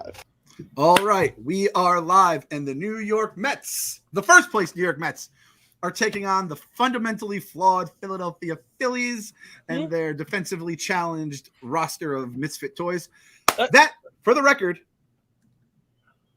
live. All right, we are live, and the New York Mets, the first place New York Mets, are taking on the fundamentally flawed Philadelphia Phillies and their defensively challenged roster of misfit toys. That, for the record,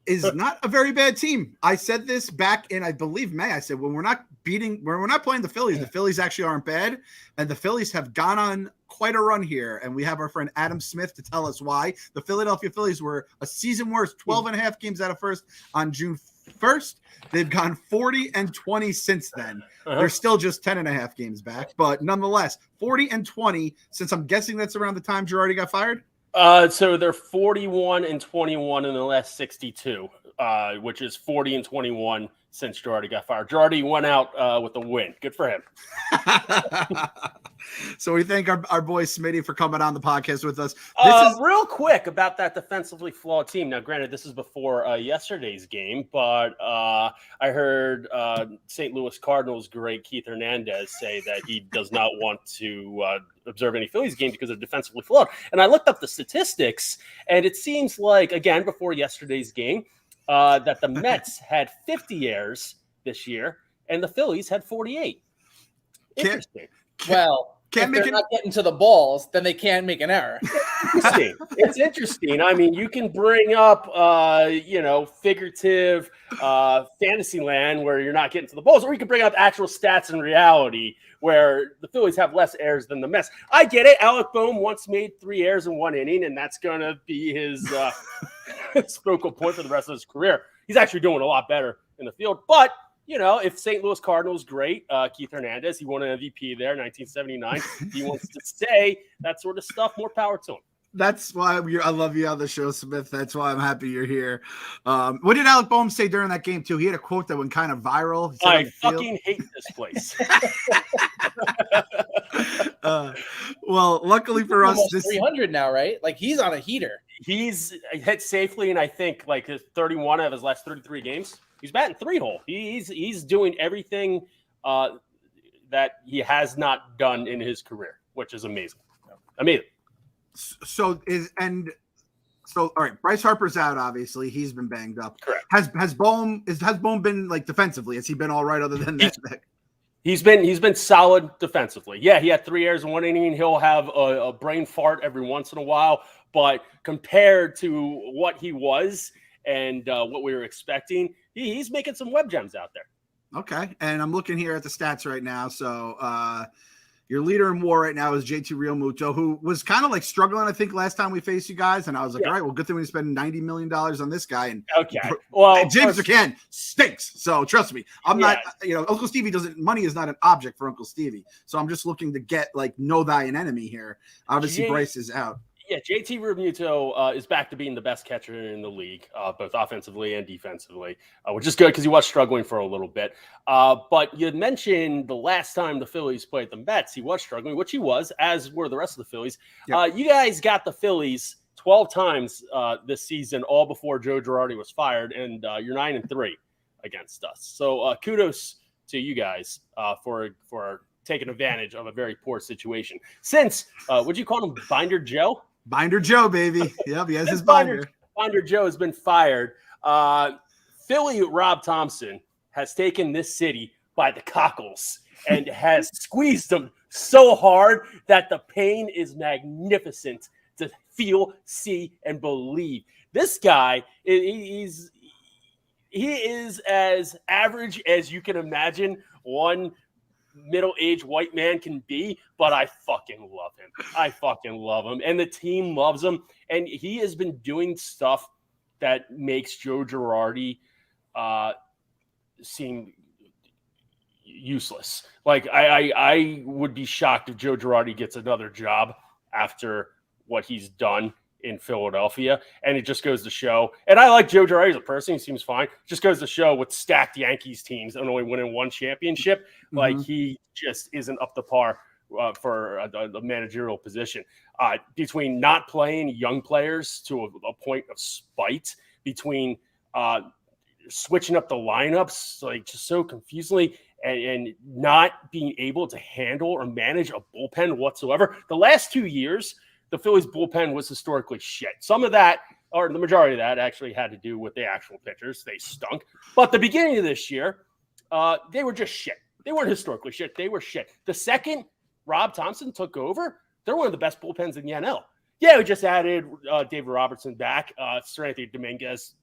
is not a very bad team. I said this back in, I believe, May. I said, when we're not playing the Phillies actually aren't bad, and the Phillies have gone on quite a run here, and we have our friend Adam Smith to tell us why. The Philadelphia Phillies were a season worst, 12 and a half games out of first on June 1st. They've gone 40-20 since then. They're still just 10 and a half games back, but nonetheless, 40-20 since I'm guessing that's around the time Girardi got fired. So they're 41-21 in the last 62, which is 40-21 since Girardi got fired. Girardi went out with a win. Good for him. So we thank our boy Smitty for coming on the podcast with us. Real quick about that defensively flawed team. Now, granted, this is before yesterday's game, but I heard St. Louis Cardinals great Keith Hernandez say that he does not want to observe any Phillies game because they're defensively flawed. And I looked up the statistics, and it seems like, again, before yesterday's game, that the Mets had 50 errors this year, and the Phillies had 48. Interesting. Well, if they're not getting to the balls, then they can't make an error. Interesting. It's interesting. I mean, you can bring up, figurative fantasy land where you're not getting to the balls, or you can bring up actual stats in reality where the Phillies have less errors than the Mets. I get it. Alec Boehm once made 3 errors in 1 inning, and that's going to be his focal point for the rest of his career. He's actually doing a lot better in the field, but if St. Louis Cardinals, great, Keith Hernandez, he won an MVP there in 1979. He wants to say that sort of stuff, more power to him. That's why I love you on the show, Smith. That's why I'm happy you're here. What did Alec Boehm say during that game, too? He had a quote that went kind of viral. I fucking hate this place. Well, luckily for us, this 300 now, right? Like, he's on a heater. He's hit safely, and I think like 31 of his last 33 games. He's batting 3-hole. He's doing everything that he has not done in his career, which is amazing. Amazing. So all right. Bryce Harper's out. Obviously, he's been banged up. Correct. Has Boehm been like defensively? Has he been all right? Other than that, he's been solid defensively. Yeah, he had 3 errors in 1 inning. He'll have a brain fart every once in a while, but compared to what he was and what we were expecting, he's making some web gems out there. Okay, and I'm looking here at the stats right now. So your leader in WAR right now is JT Realmuto, who was kind of like struggling, I think, last time we faced you guys. And I was like, all right, well, good thing we spend $90 million on this guy. And James McCann stinks. So trust me, I'm not, Uncle Stevie money is not an object for Uncle Stevie. So I'm just looking to get know thine enemy here. Obviously, Bryce is out. Yeah, JT Realmuto is back to being the best catcher in the league, both offensively and defensively, which is good because he was struggling for a little bit. But you had mentioned the last time the Phillies played the Mets, he was struggling, which he was, as were the rest of the Phillies. Yep. You guys got the Phillies 12 times this season, all before Joe Girardi was fired, and you're 9-3 against us. So kudos to you guys for taking advantage of a very poor situation. Since, would you call him Binder Joe? Binder Joe, baby. Yep, he has his binder. Binder Joe has been fired. Philly Rob Thompson has taken this city by the cockles and has squeezed them so hard that the pain is magnificent to feel, see, and believe. This guy, he is as average as you can imagine one middle-aged white man can be, but I fucking love him. I fucking love him. And the team loves him. And he has been doing stuff that makes Joe Girardi seem useless. Like, I would be shocked if Joe Girardi gets another job after what he's done in Philadelphia. And it just goes to show, and I like Joe Girardi as a person, he seems fine. Just goes to show with stacked Yankees teams and only winning 1 championship, like he just isn't up to par for a managerial position. Between not playing young players to a point of spite, between switching up the lineups like just so confusingly, and not being able to handle or manage a bullpen whatsoever. The last 2 years, the Phillies bullpen was historically shit. Some of that or the majority of that actually had to do with the actual pitchers. They stunk. But the beginning of this year, they were just shit. They weren't historically shit. They were shit. The second Rob Thompson took over, they're one of the best bullpens in the NL. Yeah, we just added David Robertson back. Seranthony Dominguez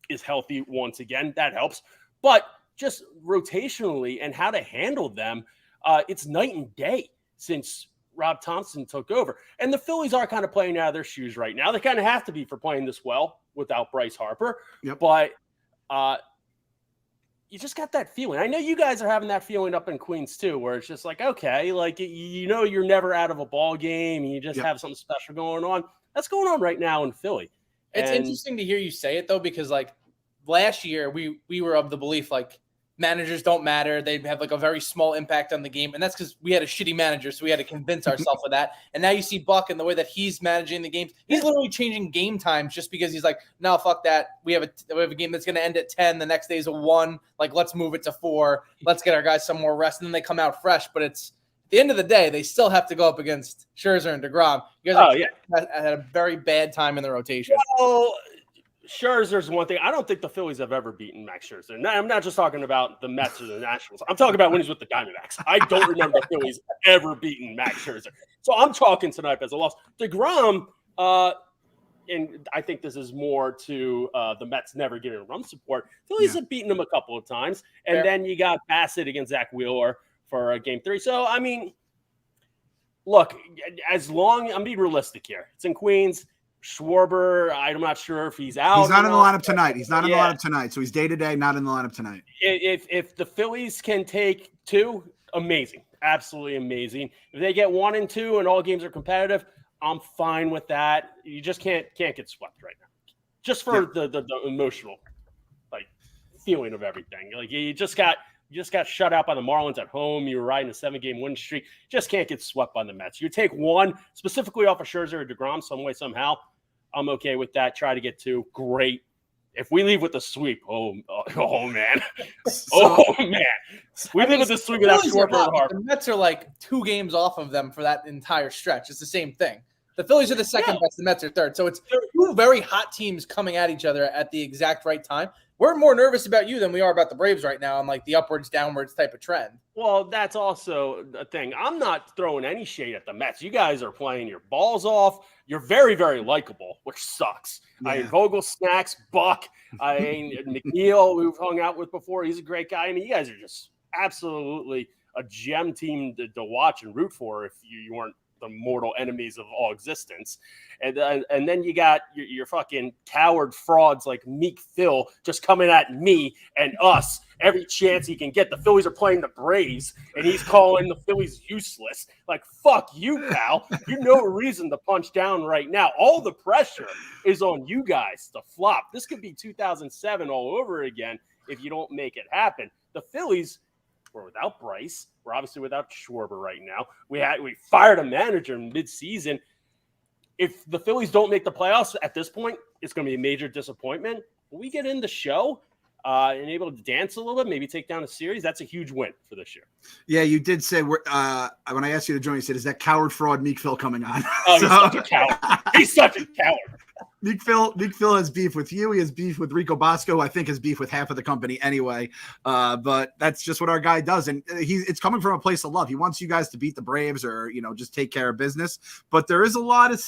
is healthy once again. That helps. But just rotationally and how to handle them, it's night and day since Rob Thompson took over. And the Phillies are kind of playing out of their shoes right now. They kind of have to be for playing this well without Bryce Harper. Yep. But you just got that feeling. I know you guys are having that feeling up in Queens too, where it's just like, okay, like, you know, you're never out of a ball game. And you just have something special going on. That's going on right now in Philly. It's interesting to hear you say it though, because like last year we were of the belief like managers don't matter. They have like a very small impact on the game. And that's because we had a shitty manager. So we had to convince ourselves of that. And now you see Buck and the way that he's managing the games. He's literally changing game times just because he's like, no, fuck that. We have a game that's going to end at 10. The next day is a 1. Like, let's move it to 4. Let's get our guys some more rest. And then they come out fresh. But it's at the end of the day, they still have to go up against Scherzer and DeGrom. You guys had a very bad time in the rotation. Well, Scherzer's one thing. I don't think the Phillies have ever beaten Max Scherzer. And I'm not just talking about the Mets or the Nationals. I'm talking about when he's with the Diamondbacks. I don't remember the Phillies ever beating Max Scherzer. So I'm talking tonight as a loss. DeGrom, and I think this is more to the Mets never getting run support. Phillies have beaten them a couple of times. And then you got Bassett against Zack Wheeler for game 3. So, I mean, look, I'm being realistic here. It's in Queens. Schwarber, I'm not sure if he's out. He's not in the lineup tonight. He's not in the lineup tonight. So he's day-to-day, not in the lineup tonight. If the Phillies can take 2, amazing. Absolutely amazing. If they get 1 and 2 and all games are competitive, I'm fine with that. You just can't get swept right now. Just for the emotional like feeling of everything. Like you just got shut out by the Marlins at home. You were riding a 7-game win streak. Just can't get swept by the Mets. You take 1 specifically off of Scherzer or DeGrom some way, somehow. I'm okay with that. Try to get 2. Great. If we leave with the sweep, oh man. Man. We leave with the sweep without Schwarber. The Mets are like 2 games off of them for that entire stretch. It's the same thing. The Phillies are the second best. The Mets are third. So it's 2 very hot teams coming at each other at the exact right time. We're more nervous about you than we are about the Braves right now on like the upwards, downwards type of trend. Well, that's also a thing. I'm not throwing any shade at the Mets. You guys are playing your balls off. You're very, very likable, which sucks. Yeah. I mean, Vogel, Snacks, Buck, McNeil, we've hung out with before. He's a great guy. I mean, you guys are just absolutely a gem team to watch and root for if you weren't the mortal enemies of all existence. And then you got your fucking coward frauds like Meek Phil just coming at me and us every chance he can get. The Phillies are playing the Braves and he's calling the Phillies useless. Like, fuck you, pal. You no reason to punch down right now. All the pressure is on you guys to flop. This could be 2007 all over again if you don't make it happen. The Phillies, we're without Bryce. We're obviously without Schwarber right now. We fired a manager in midseason. If the Phillies don't make the playoffs at this point, it's going to be a major disappointment. When we get in the show and able to dance a little bit, maybe take down a series, that's a huge win for this year. Yeah, you did say when I asked you to join, you said, "Is that coward fraud Meek Phil coming on?" Oh, he's such a coward. He's such a coward. Meek Phil has beef with you. He has beef with Rico Bosco. I think has beef with half of the company anyway. But that's just what our guy does. And it's coming from a place of love. He wants you guys to beat the Braves or, just take care of business. But there is a lot of,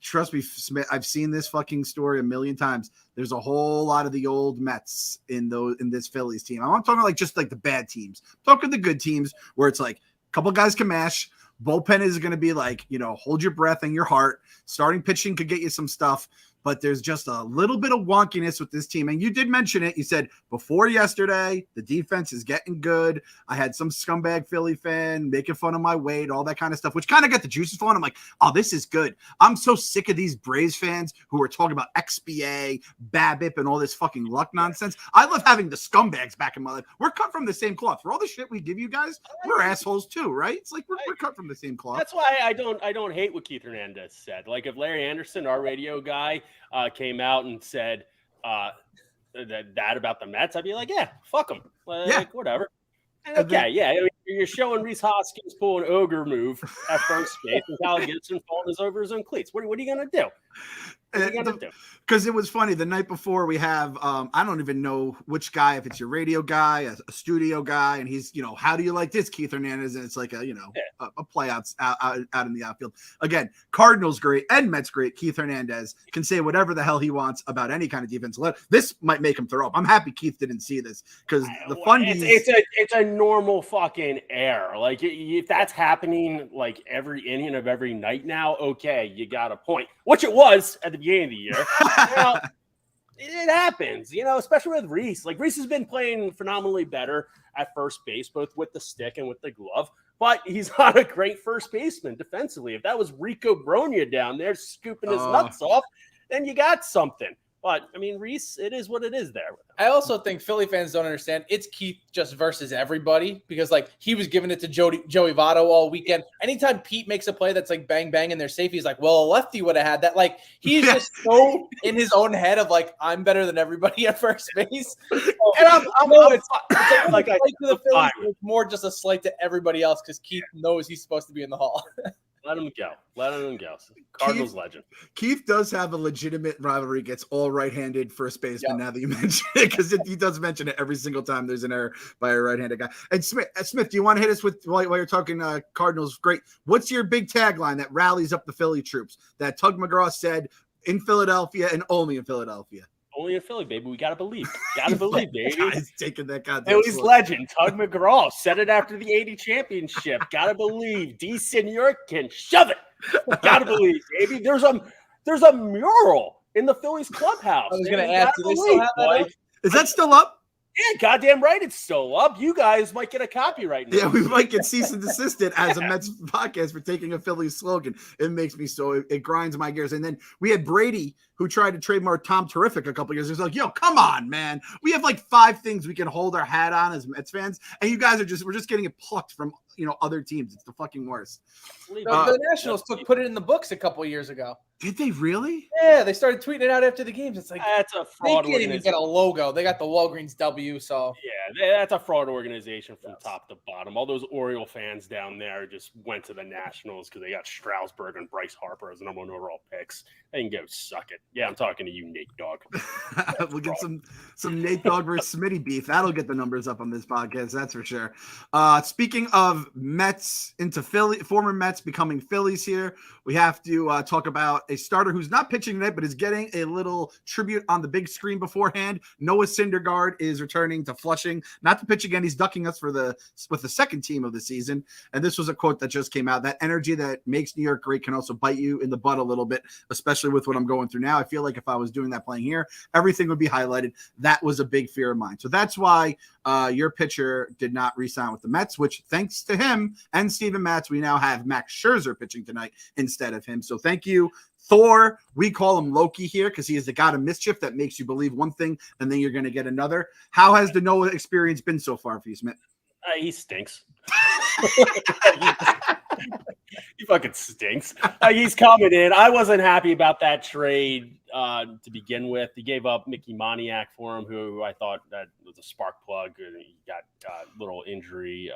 trust me, Smith, I've seen this fucking story a million times. There's a whole lot of the old Mets in this Phillies team. I'm not talking like just like the bad teams. I'm talking the good teams where it's like a couple guys can mash. Bullpen is going to be like, hold your breath and your heart. Starting pitching could get you some stuff, but there's just a little bit of wonkiness with this team. And you did mention it. You said before yesterday, the defense is getting good. I had some scumbag Philly fan making fun of my weight, all that kind of stuff, which kind of got the juices flowing. I'm like, oh, this is good. I'm so sick of these Braves fans who are talking about XBA, BABIP, and all this fucking luck nonsense. I love having the scumbags back in my life. We're cut from the same cloth. For all the shit we give you guys, we're assholes too, right? It's like we're cut from the same cloth. That's why I don't hate what Keith Hernandez said. Like if Larry Anderson, our radio guy, came out and said that about the Mets, I'd be like, yeah, fuck them. Like, whatever. And okay, I mean, you're showing Reese Hoskins pull an ogre move at first base and Kyle Gibson falling over his own cleats. What are you going to do? Because it was funny the night before we have I don't even know which guy, if it's your radio guy, a studio guy, and he's how do you like this, Keith Hernandez, and it's like a play out in the outfield. Again, Cardinals great and Mets great. Keith Hernandez can say whatever the hell he wants about any kind of defense. This might make him throw up. I'm happy Keith didn't see this because the fundies. It's a normal fucking error. Like if that's happening like every inning of every night now, okay, you got a point. Which it was at the beginning of the year. It happens, especially with Reese. Like Reese has been playing phenomenally better at first base, both with the stick and with the glove. But he's not a great first baseman defensively. If that was Rico Bronya down there scooping his nuts off, then you got something. But, I mean, Reese, it is what it is there. I also think Philly fans don't understand. It's Keith just versus everybody because, like, he was giving it to Joey Votto all weekend. Anytime Pete makes a play that's, like, bang, bang, and they're safe, he's like, well, a lefty would have had that. Like, he's just so in his own head of, like, I'm better than everybody at first base. And it's more just a slight to everybody else because Keith knows he's supposed to be in the Hall. Let him go. Cardinals legend. Keith does have a legitimate rivalry. Gets all right-handed first baseman. Now that you mention it, because he does mention it every single time there's an error by a right-handed guy. And Smith, do you want to hit us with while you're talking Cardinals? Great. What's your big tagline that rallies up the Philly troops that Tug McGraw said in Philadelphia and only in Philadelphia? Only in Philly, baby. We got to believe. Baby. Guy's taking that goddamn Philly's legend, Tug McGraw, said it after the 80 championship. Got to believe. D. Senor can shove it. Got to believe, baby. There's a mural in the Phillies clubhouse. I was going to ask, do they still have that? Is that still up? Yeah, goddamn right it's still up. You guys might get a copyright. Yeah, we might get cease and desisted as a Mets podcast for taking a Phillies slogan. It makes me it grinds my gears. And then we had Brady, who tried to trademark Tom Terrific a couple years ago. He's like, yo, come on, man. We have like 5 things we can hold our hat on as Mets fans. And you guys we're just getting it plucked from other teams. It's the fucking worst. The Nationals put it in the books a couple of years ago. Did they really? Yeah, they started tweeting it out after the games. It's like that's a fraud. They can't even get a logo. They got the Walgreens W. So yeah, that's a fraud organization from top to bottom. All those Oriole fans down there just went to the Nationals because they got Strasburg and Bryce Harper as the number 1 overall picks. They can go suck it. Yeah, I'm talking to you, Nate Dogg. We'll get some Nate Dogg versus Smitty beef. That'll get the numbers up on this podcast. That's for sure. Speaking of Mets into Philly, former Mets becoming Phillies here, we have to talk about a starter who's not pitching tonight, but is getting a little tribute on the big screen beforehand. Noah Syndergaard is returning to Flushing, not to pitch again. He's ducking us with the second team of the season. And this was a quote that just came out. That energy that makes New York great can also bite you in the butt a little bit, especially with what I'm going through now. I feel like if I was doing that playing here, everything would be highlighted. That was a big fear of mine. So that's why your pitcher did not re-sign with the Mets, which thanks to him and Steven Matz, we now have Max Scherzer pitching tonight instead of him. So thank you, Thor. We call him Loki here because he is the god of mischief that makes you believe one thing and then you're going to get another. How has the Nola experience been so far for you, Smith? He stinks. He fucking stinks. He's coming in. I wasn't happy about that trade to begin with. He gave up Mickey Moniak for him, who I thought that was a spark plug. He got a little injury.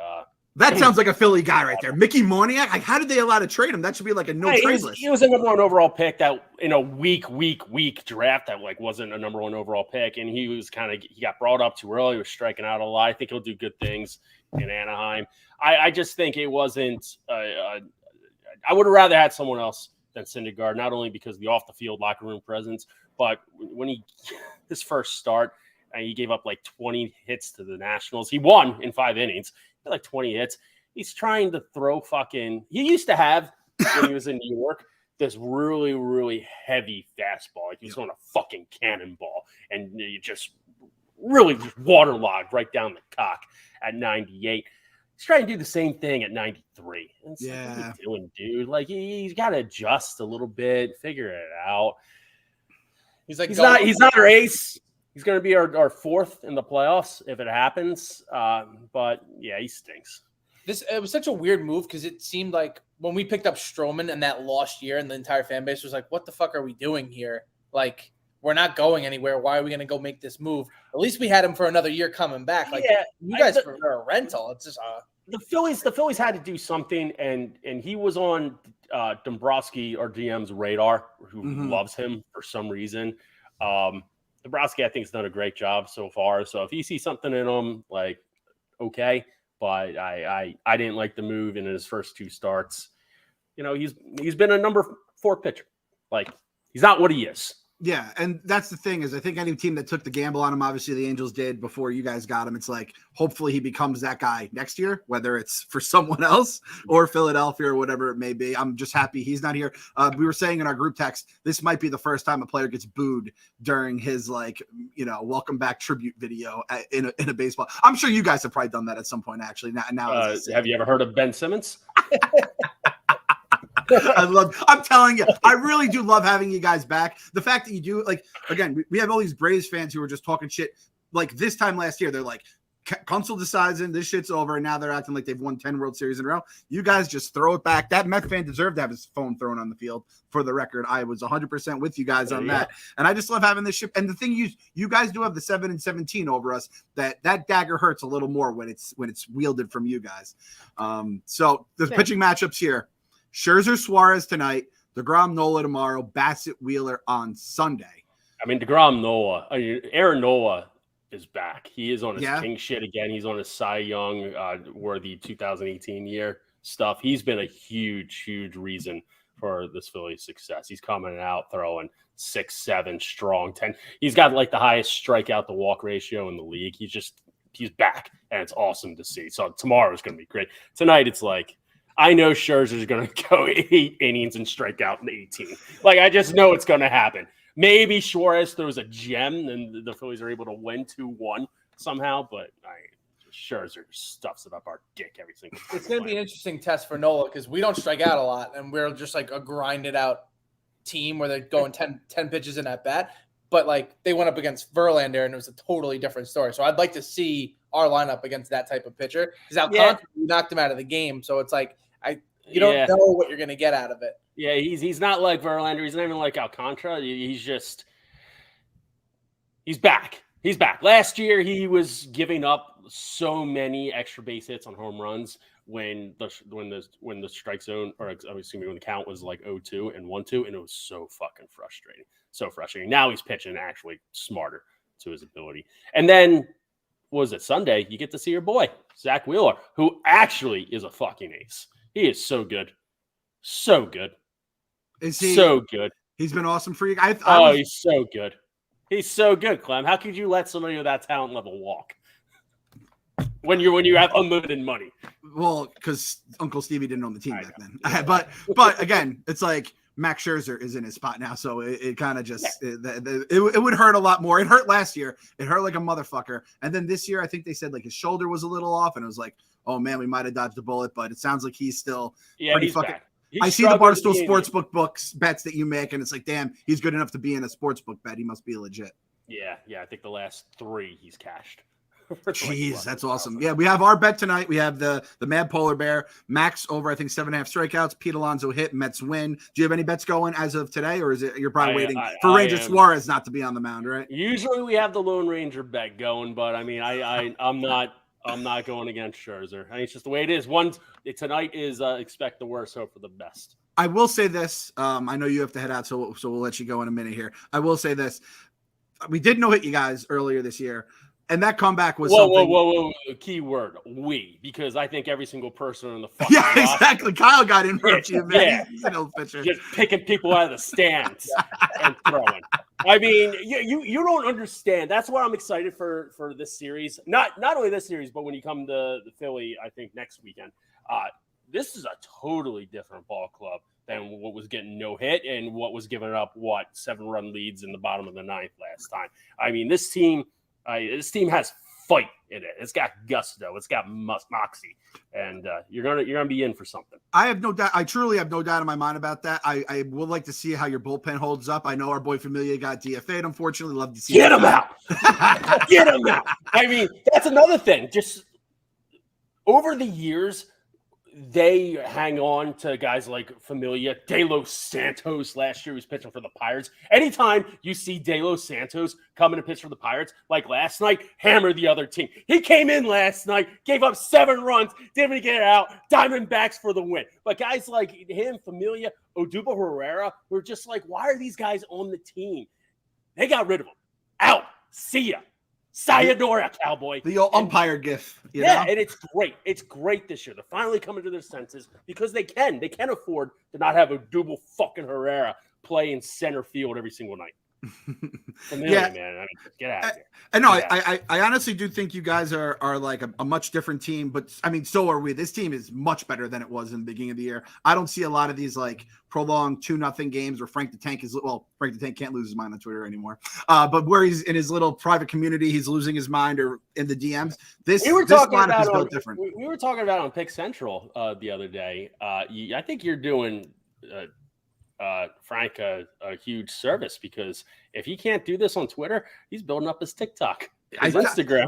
That sounds like a Philly guy right there. Mickey Moniak? Like, how did they allow to trade him? That should be like a no-trade list. He was a number 1 overall pick that in a weak draft that like wasn't a number 1 overall pick, and he got brought up too early. He was striking out a lot. I think he'll do good things in Anaheim. I just think it wasn't. I would have rather had someone else than Syndergaard, not only because of the off-the-field locker room presence, but when his first start, he gave up like 20 hits to the Nationals. He won in 5 innings. Like 20 hits. He's trying to throw he used to have, when he was in New York, this really, really heavy fastball. Like he was on a fucking cannonball. And you just really waterlogged right down the cock at 98. He's trying to do the same thing at 93. And it's like, what are you doing, dude? Like he's got to adjust a little bit, figure it out. He's not our ace. He's going to be our 4th in the playoffs if it happens. But, yeah, he stinks. It was such a weird move because it seemed like when we picked up Stroman and that lost year and the entire fan base was like, what the fuck are we doing here? Like, we're not going anywhere. Why are we going to go make this move? At least we had him for another year coming back. Like, you guys are a rental. It's just the Phillies had to do something, and he was on Dombrowski, our GM's radar, who loves him for some reason. Dombrowski, I think, has done a great job so far. So if you see something in him, like, okay. But I didn't like the move in his first 2 starts. He's been a number 4 pitcher. Like, he's not what he is. Yeah, and that's the thing is I think any team that took the gamble on him, obviously the Angels did before you guys got him. It's like, hopefully he becomes that guy next year, whether it's for someone else or Philadelphia or whatever it may be. I'm just happy he's not here. We were saying in our group text, this might be the first time a player gets booed during his welcome back tribute video in a baseball. I'm sure you guys have probably done that at some point, actually. Now have you ever heard of Ben Simmons? I'm telling you, I really do love having you guys back. The fact that you do, like, again, we have all these Braves fans who are just talking shit. Like this time last year, they're like, Kunzel decides this shit's over, and now they're acting like they've won 10 World Series in a row. You guys just throw it back. That Met fan deserved to have his phone thrown on the field. For the record, I was 100% with you guys on that, and I just love having this ship. And the thing you guys do have the 7-17 over us. That dagger hurts a little more when it's wielded from you guys. So the pitching matchups here. Scherzer, Suarez tonight, DeGrom, Nola tomorrow, Bassett, Wheeler on Sunday. I mean, DeGrom, Nola. Aaron Nola is back. He is on his king shit again. He's on his Cy Young worthy 2018 year stuff. He's been a huge, huge reason for this Phillies success. He's coming out throwing 6-7 strong 10. He's got like the highest strikeout to walk ratio in the league. He's back, and it's awesome to see. So tomorrow is going to be great. Tonight, it's like, I know Scherzer's going to go 8 innings and strike out in 18. Like, I just know it's going to happen. Maybe Suarez throws a gem and the Phillies are able to win 2-1 somehow, but Scherzer stuffs it up our dick every single time. It's going to be an interesting test for Nola because we don't strike out a lot, and we're just like a grinded out team where they're going 10 pitches in at bat. But, like, they went up against Verlander, and it was a totally different story. So I'd like to see our lineup against that type of pitcher because Alcantara, we knocked him out of the game. So it's like you don't know what you're going to get out of it. Yeah, he's not like Verlander. He's not even like Alcantara. He's back. He's back. Last year, he was giving up so many extra base hits on home runs when the strike zone, or I'm assuming when the count was like 0-2 and 1-2, and it was so fucking frustrating. So frustrating. Now he's pitching actually smarter to his ability. And then, what was it, Sunday, you get to see your boy, Zack Wheeler, who actually is a fucking ace. He is so good. So good. Is he so good? He's been awesome for you. He's so good. He's so good, Clem. How could you let somebody with that talent level walk when you have unlimited money? Well, because Uncle Stevie didn't own the team back then. But again, it's like Max Scherzer is in his spot now, so it kind of just it would hurt a lot more. It hurt last year. It hurt like a motherfucker. And then this year, I think they said like his shoulder was a little off, and it was like, oh man, we might have dodged a bullet. But it sounds like he's still pretty fucking. Back. I see the Barstool Sportsbook bets that you make, and it's like, damn, he's good enough to be in a sportsbook bet. He must be legit. Yeah. I think the last 3 he's cashed. Jeez, that's awesome. Yeah, we have our bet tonight. We have the Mad Polar Bear. Max over, I think, 7.5 strikeouts. Pete Alonso hit. Mets win. Do you have any bets going as of today, or is it you're probably waiting for Ranger Suarez not to be on the mound, right? Usually we have the Lone Ranger bet going, but I mean, I'm not going against Scherzer. I mean, it's just the way it is. Tonight is expect the worst, hope for the best. I will say this. I know you have to head out, so we'll let you go in a minute here. I will say this. We did no hit you guys earlier this year. And that comeback was whoa. Key word, we, because I think every single person in the fucking exactly. Kyle got in for you, man. Yeah. He's an old pitcher. Just picking people out of the stands and throwing. I mean, you don't understand. That's why I'm excited for this series. Not only this series, but when you come to the Philly, I think next weekend. This is a totally different ball club than what was getting no hit and what was giving up 7-run leads in the bottom of the 9th last time. I mean, this team has fight in it. It's got gusto. It's got moxie, and you're gonna be in for something. I have no doubt. I truly have no doubt in my mind about that. I would like to see how your bullpen holds up. I know our boy Familia got DFA'd. Unfortunately, love to see get him out. Get him out. I mean, that's another thing. Just over the years, they hang on to guys like Familia, De Los Santos last year, who's pitching for the Pirates. Anytime you see De Los Santos coming to pitch for the Pirates, like last night, hammer the other team. He came in last night, gave up 7 runs, didn't even get out, Diamondbacks for the win. But guys like him, Familia, Odubel Herrera, we're just like, why are these guys on the team? They got rid of them. Out. See ya. Sayonara, Cowboy. The old umpire gif. You know? And it's great. It's great this year. They're finally coming to their senses because they can. They can afford to not have a Odubel fucking Herrera play in center field every single night. Yeah, man. I mean, get out of here. I know. I honestly do think you guys are like a much different team, but I mean, so are we. This team is much better than it was in the beginning of the year. I don't see a lot of these like prolonged 2-0 games where Frank the Tank can't lose his mind on Twitter anymore. But where he's in his little private community, he's losing his mind, or in the DMs. This lineup is built different. We were talking about on Pick Central the other day. I think you're doing Frank a huge service, because if he can't do this on Twitter, he's building up his TikTok, his Instagram.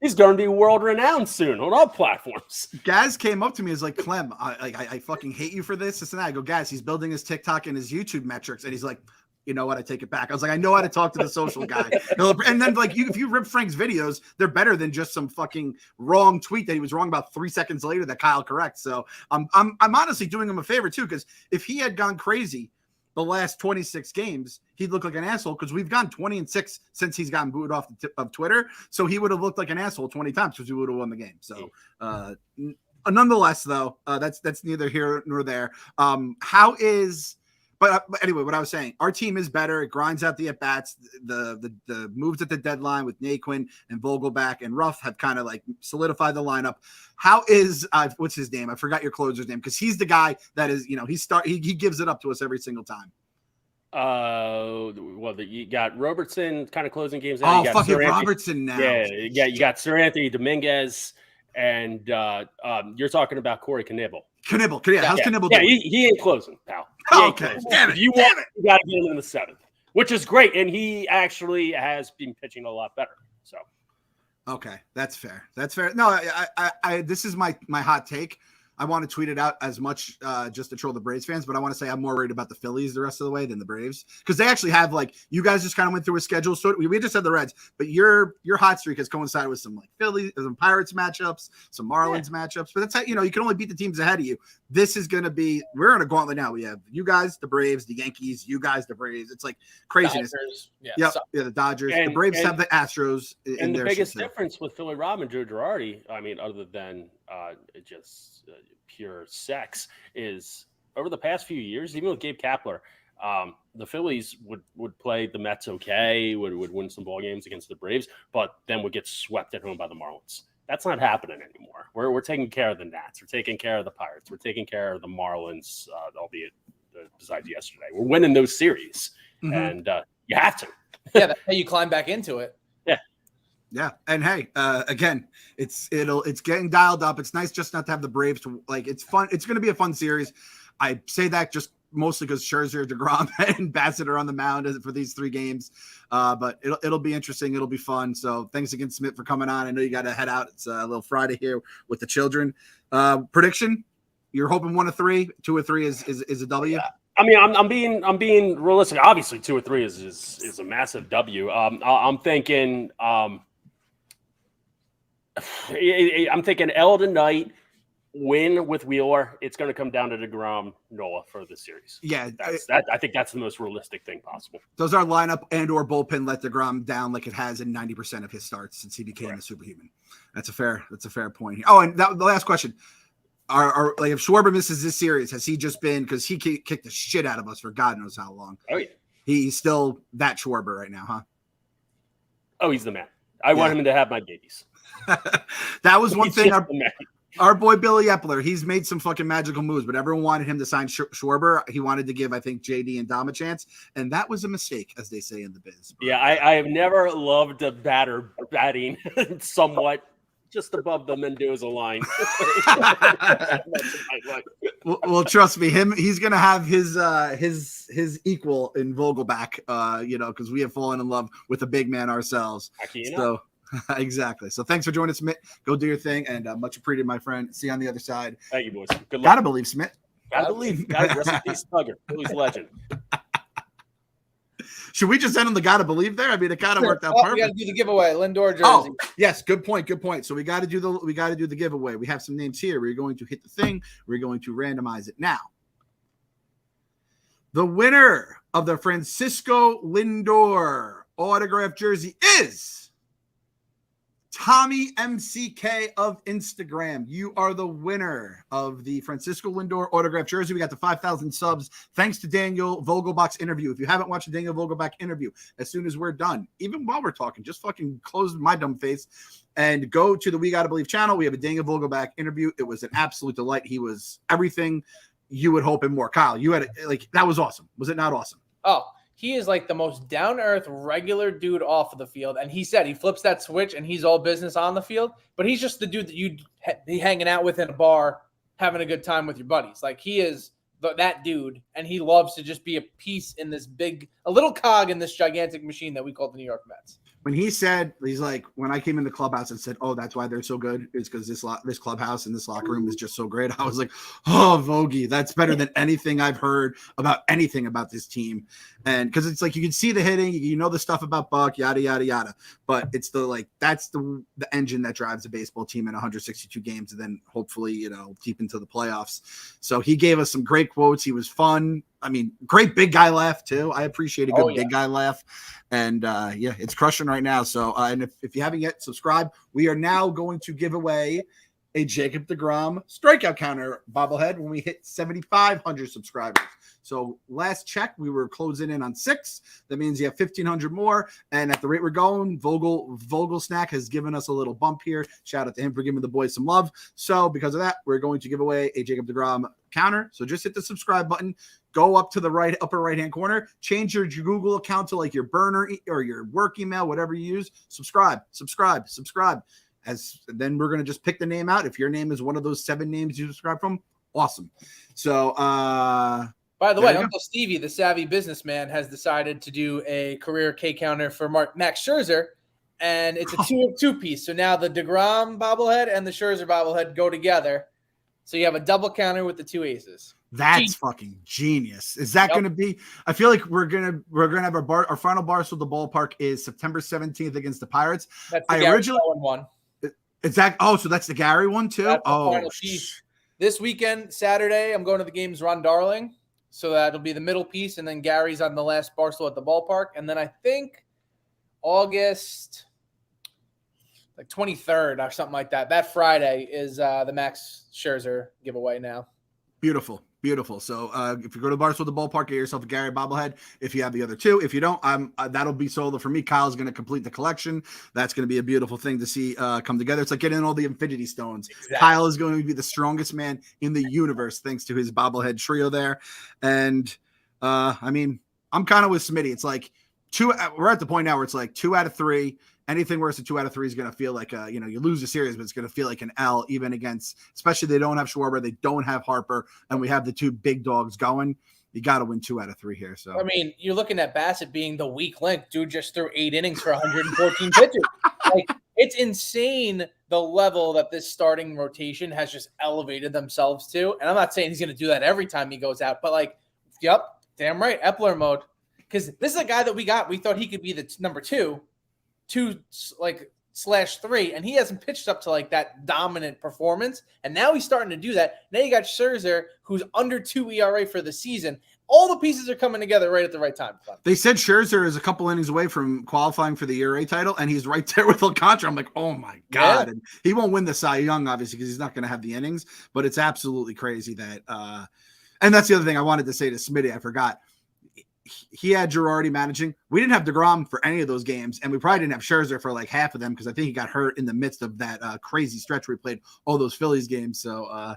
He's going to be world renowned soon on all platforms. Gaz came up to me, is like, Clem, I fucking hate you for this and that. I go, Gaz, he's building his TikTok and his YouTube metrics, and he's like, you know what? I take it back. I was like, I know how to talk to the social guy. And then, like, if you rip Frank's videos, they're better than just some fucking wrong tweet that he was wrong about 3 seconds later that Kyle corrects. So I'm honestly doing him a favor too, because if he had gone crazy the last 26 games, he'd look like an asshole, because we've gone 20-6 since he's gotten booted off of Twitter. So he would have looked like an asshole 20 times because we would have won the game. So nonetheless, though, that's neither here nor there. But anyway, what I was saying, our team is better. It grinds out the at-bats. The moves at the deadline with Naquin and Vogelback and Ruff have kind of like solidified the lineup. How is what's his name? I forgot your closer's name, because he's the guy that is, he gives it up to us every single time. You got Robertson kind of closing games out. Oh, fucking Robertson now. Yeah, you got Sir Anthony Dominguez, and you're talking about Corey Knebel. How's Knebel doing? Yeah, he ain't closing, pal. Okay, damn it. If you want it, you got to get him in the 7th, which is great, and he actually has been pitching a lot better. So, okay, that's fair. No, I this is my hot take. I want to tweet it out as much just to troll the Braves fans, but I want to say I'm more worried about the Phillies the rest of the way than the Braves, because they actually have, like, you guys just kind of went through a schedule. So we just had the Reds, but your hot streak has coincided with some like Phillies, some Pirates matchups, some Marlins matchups. But that's how, you can only beat the teams ahead of you. This is going to be, we're in a gauntlet now. We have you guys, the Braves, the Yankees, you guys, the Braves. It's like craziness. The Dodgers. The Braves have the Astros. And the biggest difference with Philly Rob and Joe Girardi, I mean, other than pure sex, is over the past few years, even with Gabe Kapler, the Phillies would play the Mets okay, would win some ball games against the Braves, but then would get swept at home by the Marlins. That's not happening anymore. We're taking care of the Nats. We're taking care of the Pirates. We're taking care of the Marlins, albeit besides yesterday. We're winning those series, and you have to. Yeah, that's how you climb back into it. Yeah, and hey, again, it's getting dialed up. It's nice just not to have the Braves to, like, it's fun. It's going to be a fun series. I say that just mostly because Scherzer, DeGrom, and Bassett are on the mound for these 3 games. But it'll be interesting. It'll be fun. So thanks again, Smith, for coming on. I know you got to head out. It's a little Friday here with the children. Prediction: you're hoping 1 of 3, 2 or 3 is a W. Yeah. I mean, I'm being realistic. Obviously, 2 or 3 is a massive W. I'm thinking. I'm thinking L tonight, win with Wheeler. It's going to come down to DeGrom, Nola for the series. Yeah, I think that's the most realistic thing possible. Does our lineup and or bullpen let DeGrom down like it has in 90% of his starts since he became a superhuman? That's a fair point here. Oh, and the last question: like, if Schwarber misses this series, has he just been, because he kicked the shit out of us for God knows how long? Oh yeah, he's still that Schwarber right now, huh? Oh, he's the man. I want him to have my babies. That was one thing. Our boy Billy Epler, he's made some fucking magical moves, but everyone wanted him to sign Schwarber. He wanted to give, I think, JD and Dom a chance, and that was a mistake, as they say in the biz. Yeah, I have never loved a batter batting somewhat just above the Mendoza line. Well, trust me, he's gonna have his equal in Vogelback, because we have fallen in love with a big man ourselves. Exactly. So thanks for joining us, Smith. Go do your thing, and much appreciated, my friend. See you on the other side. Thank you, boys. Good luck. Gotta believe, Smith. Gotta believe. Gotta rest in peace, Tugger. Phillies legend. Should we just end on the gotta believe there? I mean, it kind of worked out We perfect. got to do the giveaway, Lindor jersey. Oh, yes, good point. Good point. So we got to do the giveaway. We have some names here. We're going to hit the thing. We're going to randomize it now. The winner of the Francisco Lindor autograph jersey is Tommy MCK of Instagram. You are the winner of the Francisco Lindor autograph jersey. We got the 5,000 subs thanks to Daniel Vogelbach's interview. If you haven't watched the Daniel Vogelbach interview, as soon as we're done, even while we're talking, just fucking close my dumb face and go to the We Gotta Believe channel. We have a Daniel Vogelbach interview. It was an absolute delight. He was everything you would hope and more. Kyle, you had that was awesome. Was it not awesome? Oh, he is like the most down-to-earth, regular dude off of the field. And he said he flips that switch and he's all business on the field. But he's just the dude that you'd be hanging out with in a bar, having a good time with your buddies. Like, he is that dude, and he loves to just be a piece in this a little cog in this gigantic machine that we call the New York Mets. When he said, he's like, when I came in the clubhouse and said, oh, that's why they're so good, it's because this clubhouse and this locker room is just so great. I was like, oh, Vogie, that's better than anything I've heard about anything about this team. And because it's like, you can see the hitting, you know the stuff about Buck, yada, yada, yada. But it's that's the engine that drives the baseball team in 162 games and then hopefully, deep into the playoffs. So he gave us some great quotes. He was fun. I mean, great big guy laugh too. I appreciate a good big guy laugh. And it's crushing right now. So, and if you haven't yet subscribed, we are now going to give away a Jacob deGrom strikeout counter bobblehead when we hit 7,500 subscribers. So last check, we were closing in on 6. That means you have 1,500 more. And at the rate we're going, Vogel Snack has given us a little bump here. Shout out to him for giving the boys some love. So because of that, we're going to give away a Jacob deGrom counter. So just hit the subscribe button. Go up to the upper right-hand corner. Change your Google account to like your burner or your work email, whatever you use. Subscribe. Then we're going to just pick the name out. If your name is one of those 7 names you subscribe from, awesome. So, by the way, Uncle Stevie, the savvy businessman, has decided to do a career K counter for Max Scherzer, and it's a two-piece. So now the deGrom bobblehead and the Scherzer bobblehead go together. So you have a double counter with the 2 aces. That's fucking genius. Is that going to be? I feel like we're gonna have our final Barstool the Ballpark is September 17th against the Pirates. That's the Gary Cohen one. Exactly. Oh, so that's the Gary one too. That's the final piece. This weekend, Saturday, I'm going to the games Ron Darling, so that'll be the middle piece, and then Gary's on the last Barstool at the Ballpark, and then I think August 23rd or something like that. That Friday is the Max Scherzer giveaway now. Beautiful. So if you go to Barstool the Ballpark, get yourself a Gary bobblehead. If you have the other 2, if you don't, that'll be solo for me. Kyle's going to complete the collection. That's going to be a beautiful thing to see come together. It's like getting all the Infinity Stones. Exactly. Kyle is going to be the strongest man in the universe thanks to his bobblehead trio there. And I mean, I'm kind of with Smitty. It's like we're at the point now where it's like 2 out of 3. Anything worse than 2 out of 3 is going to feel like you lose the series, but it's going to feel like an L, even against, especially they don't have Schwarber, they don't have Harper, and we have the 2 big dogs going. You got to win 2 out of 3 here. So I mean, you're looking at Bassett being the weak link. Dude just threw 8 innings for 114 pitches. Like, it's insane the level that this starting rotation has just elevated themselves to. And I'm not saying he's going to do that every time he goes out, but damn right, Epler mode. Because this is a guy that we thought he could be the number 2/3, and he hasn't pitched up to like that dominant performance. And now he's starting to do that. Now you got Scherzer, who's under 2 ERA for the season. All the pieces are coming together right at the right time. They said Scherzer is a couple innings away from qualifying for the ERA title, and he's right there with Alcantara. I'm like, oh my God. Yeah. And he won't win the Cy Young, obviously, because he's not going to have the innings, but it's absolutely crazy that, and that's the other thing I wanted to say to Smitty. I forgot. He had Girardi managing. We didn't have deGrom for any of those games, and we probably didn't have Scherzer for like half of them because I think he got hurt in the midst of that crazy stretch where he played all those Phillies games. So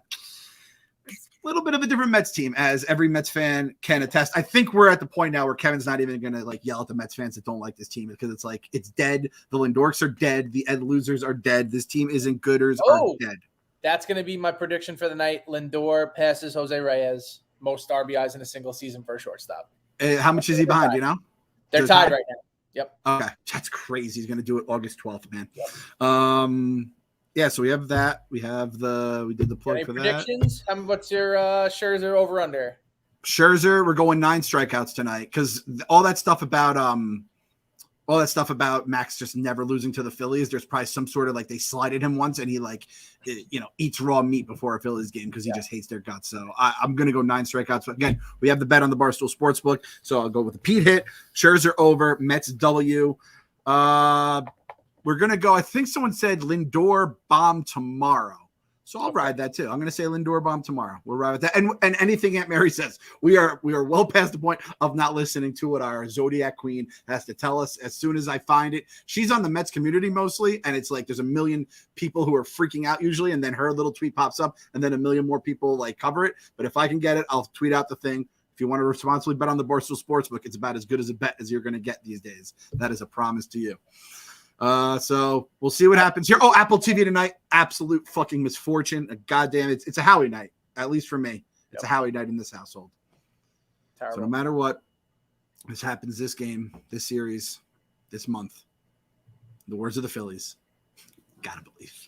it's a little bit of a different Mets team, as every Mets fan can attest. I think we're at the point now where Kevin's not even going to like yell at the Mets fans that don't like this team because it's like it's dead. The Lindorks are dead. The Ed Losers are dead. This team isn't gooders are dead. That's going to be my prediction for the night. Lindor passes Jose Reyes, most RBIs in a single season for a shortstop. How much is he behind? You know, they're tied right now. Yep. Okay, that's crazy. He's going to do it August 12th, man. Yep. Yeah, so we have that. We did the plug Any for predictions? What's your Scherzer over under? Scherzer, we're going 9 strikeouts tonight because all that stuff about Max just never losing to the Phillies. There's probably some sort of like they slided him once and he eats raw meat before a Phillies game because he just hates their guts. So I'm going to go 9 strikeouts. But again, we have the bet on the Barstool Sportsbook. So I'll go with the Pete hit, Scherzer over, Mets W. We're going to go, I think someone said Lindor bomb tomorrow. So I'll ride that too. I'm going to say Lindor bomb tomorrow. We'll ride with that. And anything Aunt Mary says, we are well past the point of not listening to what our Zodiac Queen has to tell us. As soon as I find it, she's on the Mets community mostly. And it's like, there's a million people who are freaking out usually. And then her little tweet pops up and then a million more people like cover it. But if I can get it, I'll tweet out the thing. If you want to responsibly bet on the Barstool Sportsbook, it's about as good as a bet as you're going to get these days. That is a promise to you. So we'll see what happens here. Oh, Apple TV tonight. Absolute fucking misfortune. Goddamn, it's a Howie night, at least for me. It's a Howie night in this household. Terrible. So no matter what, this happens this game, this series, this month. The words of the Phillies. Gotta believe.